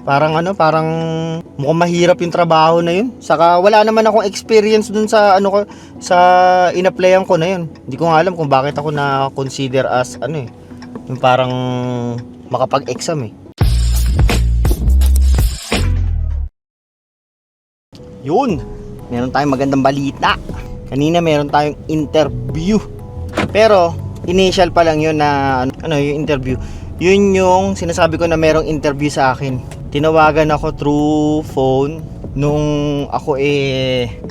Parang parang mukhang mahirap yung trabaho na yun. Saka wala naman akong experience dun sa sa in-applyan ko na yun. Hindi ko nga alam kung bakit ako na consider as yung parang makapag-exam eh. Yun, meron tayong magandang balita. Kanina meron tayong interview. Pero initial pa lang yun na yung interview. Yun yung sinasabi ko na merong interview sa akin. Tinawagan ako through phone nung ako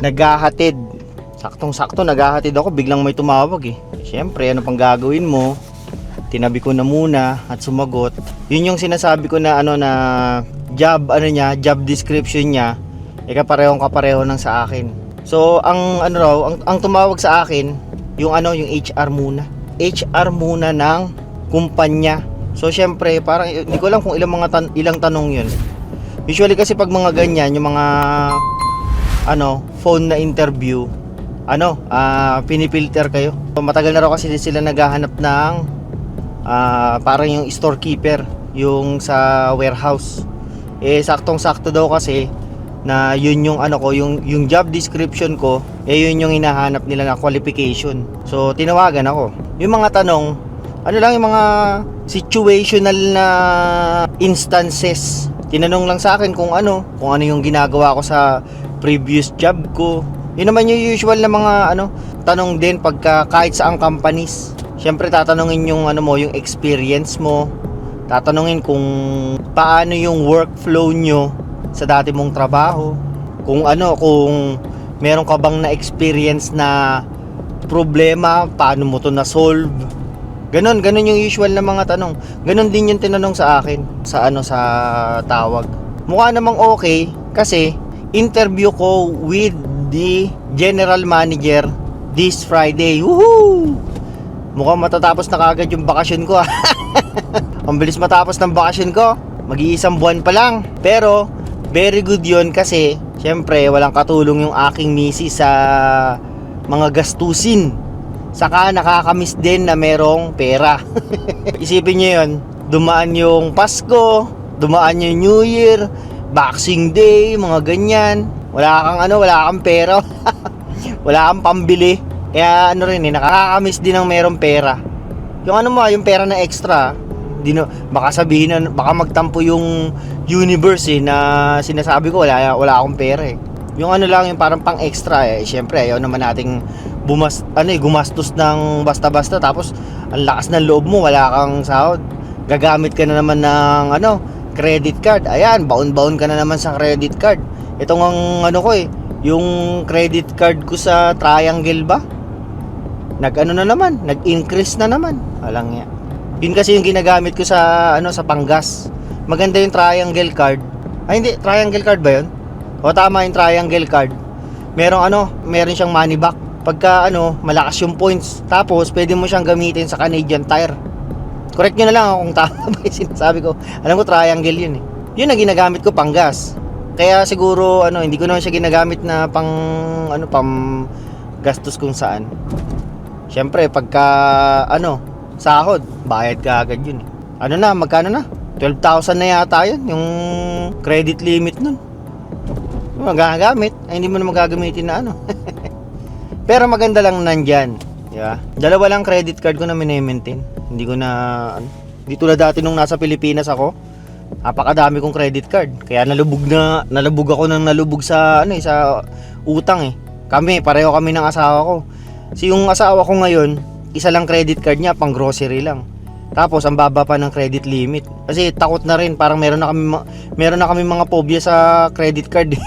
naghahatid. Saktong-sakto naghahatid ako, biglang may tumawag eh. Siyempre, ano pang gagawin mo? Tinabi ko na muna at sumagot. Yun yung sinasabi ko na na job job description niya, kapareho ng sa akin. So, ang tumawag sa akin, yung yung HR muna. HR muna ng kumpanya. So syempre, parang hindi ko alam kung ilang tanong 'yun. Usually kasi pag mga ganyan, yung mga phone na interview, pinipilter kayo. So, matagal na raw kasi sila naghahanap ng parang yung storekeeper, yung sa warehouse. Saktong-sakto daw kasi na yun yung yung job description ko, yun yung hinahanap nila na qualification. So tinawagan ako. Yung mga tanong, yung mga situational na instances. Tinanong lang sa akin kung ano yung ginagawa ko sa previous job ko. Yun naman yung usual na mga tanong din pagka kahit saang companies. Syempre tatanungin yung yung experience mo. Tatanungin kung paano yung workflow nyo sa dati mong trabaho. Kung kung meron ka bang na-experience na problema, paano mo to na-solve. Ganon yung usual na mga tanong. Ganon din yung tinanong sa akin sa sa tawag. Mukha namang okay kasi interview ko with the general manager this Friday. Woohoo! Mukhang matatapos na kagad yung bakasyon ko. Ang bilis matapos ng bakasyon ko. Mag-iisang buwan pa lang. Pero very good yun kasi syempre walang katulong yung aking misis sa mga gastusin. Saka nakakamiss din na merong pera. Isipin nyo yun, dumaan yung Pasko, dumaan yung New Year, Boxing Day, mga ganyan. Wala kang pera. Wala kang pambili. Kaya nakakamiss din ng merong pera. Yung yung pera na extra, baka sabihin baka magtampo yung universe na sinasabi ko wala akong pera eh. Yung yung parang pang extra syempre ayaw naman nating gumastos ng basta-basta tapos ang lakas ng loob mo, wala kang sahod. Gagamit ka na naman ng credit card. Ayan, baon-baon ka na naman sa credit card. Itong yung credit card ko sa Triangle ba? Nag-increase na naman. Alang yan. Yun kasi yung ginagamit ko sa sa panggas. Maganda yung Triangle card. Ay hindi, Triangle card ba yun? O tama yung Triangle card. Meron siyang money back. Pagka malakas yung points. Tapos pwede mo siyang gamitin sa Canadian Tire. Correct nyo na lang kung tama ba yung sinasabi ko. Alam ko Triangle yun eh. Yun na ginagamit ko panggas. Kaya siguro hindi ko naman siya ginagamit na pang gastos kung saan. Syempre pagka sahod, bayad ka agad yun eh. Magkano na? 12,000 na yata yun, yung credit limit nun. Magagamit, ay hindi mo na magagamitin na Pero maganda lang nandyan, diba? Dalawa lang credit card ko na mini-maintain. Hindi ko na di tulad dati nung nasa Pilipinas ako, napakadami kong credit card. Kaya nalubog ako sa sa utang eh. Pareho kami ng asawa ko. Si yung asawa ko ngayon, isa lang credit card niya, pang grocery lang. Tapos ang baba pa ng credit limit. Kasi takot na rin, parang meron na kami mga phobia sa credit card.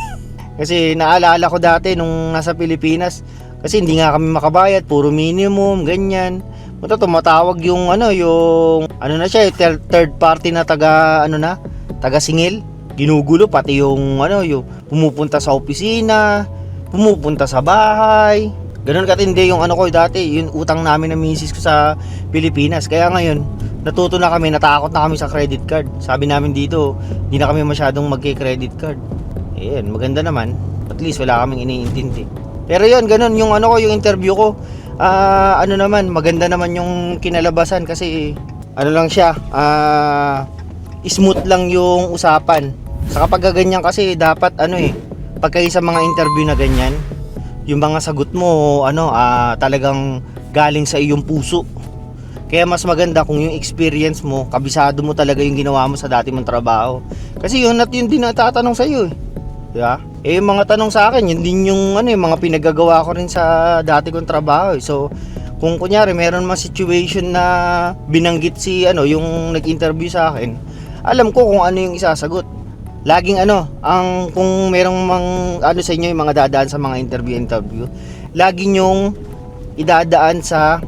Kasi naalala ko dati nung nasa Pilipinas, kasi hindi nga kami makabayad, puro minimum, ganyan. Tumatawag yung yung siya, third party na taga singil. Ginugulo pati yung yung pumupunta sa opisina, pumupunta sa bahay. Ganun katindi yung ko dati, yung utang namin ng misis ko sa Pilipinas. Kaya ngayon, natuto na kami, natakot na kami sa credit card. Sabi namin dito, hindi na kami masyadong magki-credit card. Ayan, maganda naman. At least wala kaming iniintindi. Pero yun, ganun yung yung interview ko. Naman, maganda naman yung kinalabasan kasi lang siya, smooth lang yung usapan. Sa kapag ganyan kasi dapat ano eh, pagka sa mga interview na ganyan, yung mga sagot mo talagang galing sa iyong puso. Kaya mas maganda kung yung experience mo, kabisado mo talaga yung ginawa mo sa dati mong trabaho. Kasi yun at yun din natatanong sa iyo eh. Di ba? Eh yung mga tanong sa akin, yun din yung yung mga pinagagawa ko rin sa dati kong trabaho eh. So kung kunyari meron mga situation na binanggit yung nag-interview sa akin, alam ko kung ano yung isasagot. Laging kung merong sa inyo yung mga dadaan sa mga interview, lagi nyong idadaan sa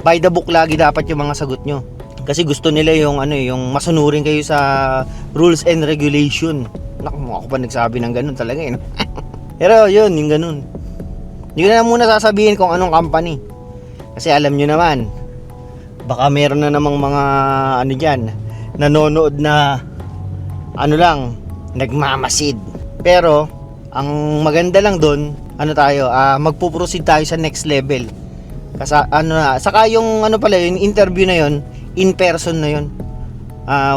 by the book lagi dapat yung mga sagot nyo. Kasi gusto nila yung yung masunurin kayo sa rules and regulation. Naku, ako pa nagsabi ng ganun talaga eh. Pero yun, yung ganun. Hindi ko na muna sasabihin kung anong company. Kasi alam nyo naman, baka meron na namang mga dyan, nanonood na nagmamasid. Pero ang maganda lang doon, magpo-proceed tayo sa next level. Kasi saka yung yung interview na yon, in person na yon.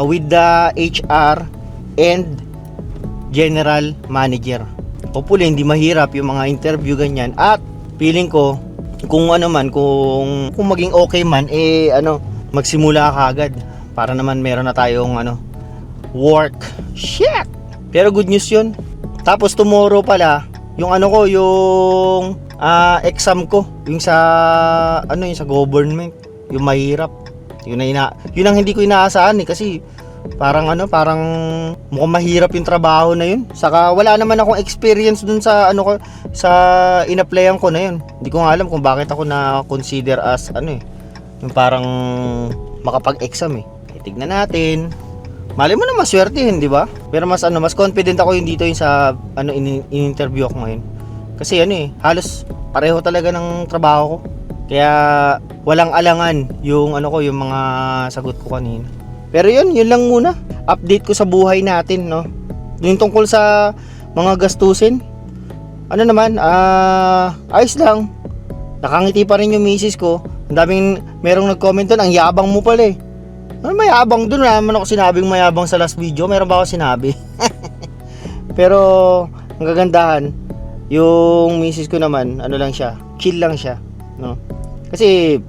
With the HR and general manager. Hopefully hindi mahirap yung mga interview ganyan, at feeling ko kung kung maging okay man magsimula ka agad para naman meron na tayong work. Shit! Pero good news yun. Tapos tomorrow pala, yung yung exam ko, yung sa yung sa government, yung mahirap. Yun ang hindi ko inaasahan eh, kasi parang mukhang mahirap yung trabaho na yun. Saka wala naman akong experience dun sa sa in-applyan ko na yun. Hindi ko nga alam kung bakit ako na consider as yung parang makapag-exam eh. Tignan natin. Mali mo na maswertehin, di ba? Pero mas confident ako yung dito yung sa in-interview ako ngayon. Kasi halos pareho talaga ng trabaho ko. Kaya walang alangan yung yung mga sagot ko kanina. Pero yun lang muna. Update ko sa buhay natin, no. Yung tungkol sa mga gastusin. Ayos lang. Nakangiti pa rin yung misis ko. Ang daming merong nag-comment doon, ang yabang mo pala eh. Mayabang doon, naman ako sinabing mayabang sa last video. Meron ba ako sinabi? Pero ang kagandahan, yung misis ko naman, lang siya, chill lang siya, no? Kasi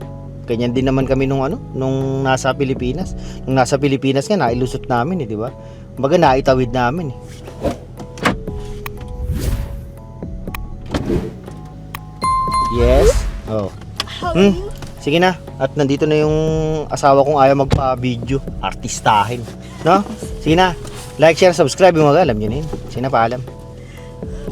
ganyan din naman kami nung nasa Pilipinas. Nung nasa Pilipinas nga nailusot namin eh, di ba? Kumbaga naitawid namin eh. Yes. Oh. Sige na. At nandito na yung asawa kong ayaw magpa-video. Artistahin. No? Sige na. Like, share, subscribe. Yung mga alam nyo na yun. Sige na, paalam.